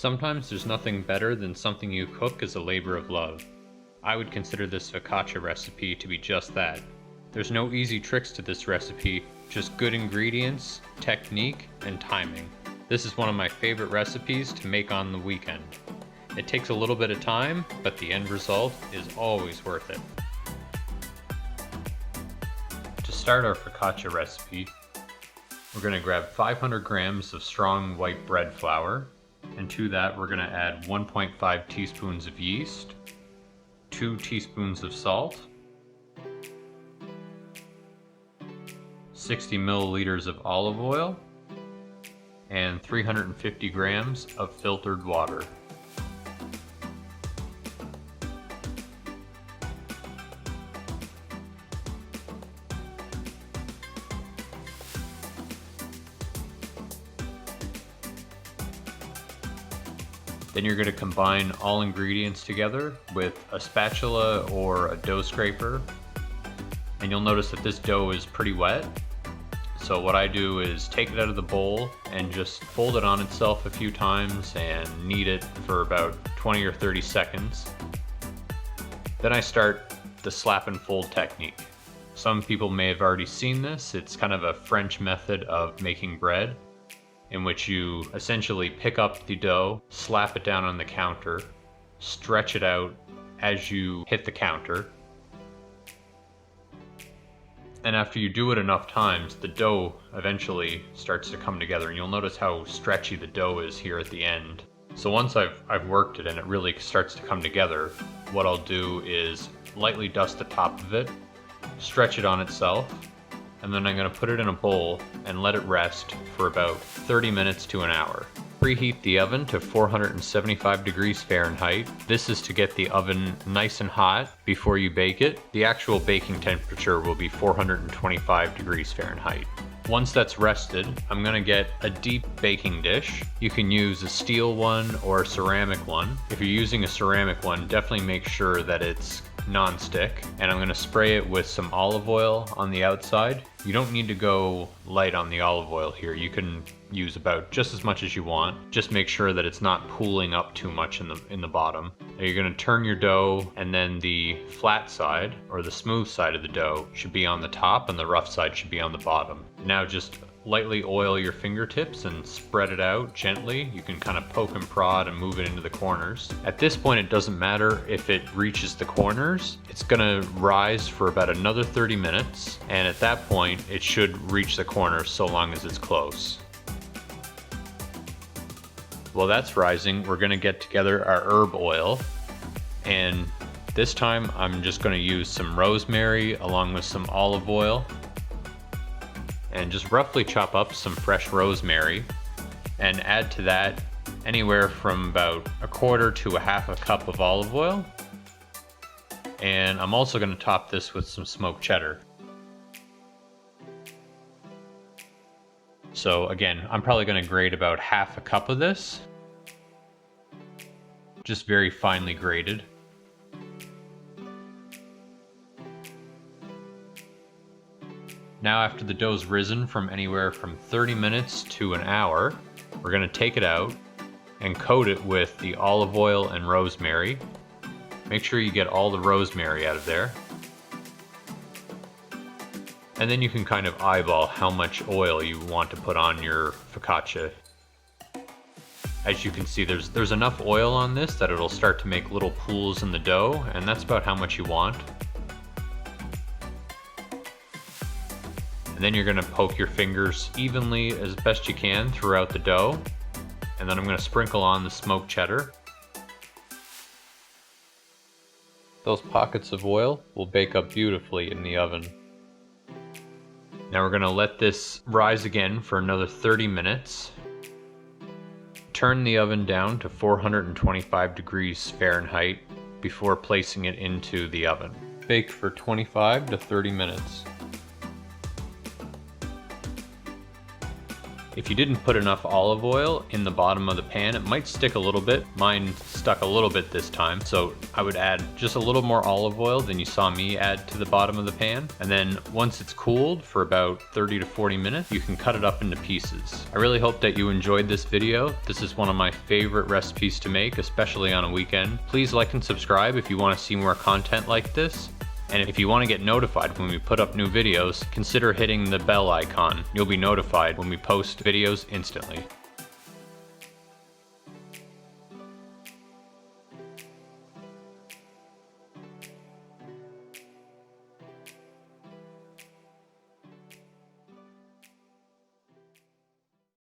Sometimes there's nothing better than something you cook as a labor of love. I would consider this focaccia recipe to be just that. There's no easy tricks to this recipe, just good ingredients, technique, and timing. This is one of my favorite recipes to make on the weekend. It takes a little bit of time, but the end result is always worth it. To start our focaccia recipe, we're going to grab 500 grams of strong white bread flour, and to that we're going to add 1.5 teaspoons of yeast, 2 teaspoons of salt, 60 milliliters of olive oil, and 350 grams of filtered water. Then you're going to combine all ingredients together with a spatula or a dough scraper. And you'll notice that this dough is pretty wet. So what I do is take it out of the bowl and just fold it on itself a few times and knead it for about 20 or 30 seconds. Then I start the slap and fold technique. Some people may have already seen this. It's kind of a French method of making bread, in which you essentially pick up the dough, slap it down on the counter, stretch it out as you hit the counter. And after you do it enough times, the dough eventually starts to come together, and you'll notice how stretchy the dough is here at the end. So once I've worked it and it really starts to come together, what I'll do is lightly dust the top of it, stretch it on itself, and then I'm going to put it in a bowl and let it rest for about 30 minutes to an hour. Preheat the oven to 475 degrees Fahrenheit. This is to get the oven nice and hot before you bake it. The actual baking temperature will be 425 degrees Fahrenheit. Once that's rested, I'm going to get a deep baking dish. You can use a steel one or a ceramic one. If you're using a ceramic one, definitely make sure that it's non-stick, and I'm going to spray it with some olive oil on the outside. You don't need to go light on the olive oil here. You can use about just as much as you want. Just make sure that it's not pooling up too much in the bottom. Now you're going to turn your dough, and then the flat side or the smooth side of the dough should be on the top and the rough side should be on the bottom. Now just lightly oil your fingertips and spread it out gently. You can kind of poke and prod and move it into the corners. At this point, it doesn't matter if it reaches the corners. It's gonna rise for about another 30 minutes, and at that point it should reach the corners so long as it's close. While that's rising, we're gonna get together our herb oil, and this time I'm just gonna use some rosemary along with some olive oil, and just roughly chop up some fresh rosemary and add to that anywhere from about a quarter to a half a cup of olive oil. And I'm also going to top this with some smoked cheddar. So again, I'm probably going to grate about half a cup of this, just very finely grated. Now after the dough's risen from anywhere from 30 minutes to an hour, we're going to take it out and coat it with the olive oil and rosemary. Make sure you get all the rosemary out of there. And then you can kind of eyeball how much oil you want to put on your focaccia. As you can see, there's enough oil on this that it'll start to make little pools in the dough, and that's about how much you want. And then you're going to poke your fingers evenly as best you can throughout the dough. And then I'm going to sprinkle on the smoked cheddar. Those pockets of oil will bake up beautifully in the oven. Now we're going to let this rise again for another 30 minutes. Turn the oven down to 425 degrees Fahrenheit before placing it into the oven. Bake for 25 to 30 minutes. If you didn't put enough olive oil in the bottom of the pan, it might stick a little bit. Mine stuck a little bit this time, so I would add just a little more olive oil than you saw me add to the bottom of the pan. And then once it's cooled for about 30 to 40 minutes, you can cut it up into pieces. I really hope that you enjoyed this video. This is one of my favorite recipes to make, especially on a weekend. Please like and subscribe if you want to see more content like this. And if you want to get notified when we put up new videos, consider hitting the bell icon. You'll be notified when we post videos instantly.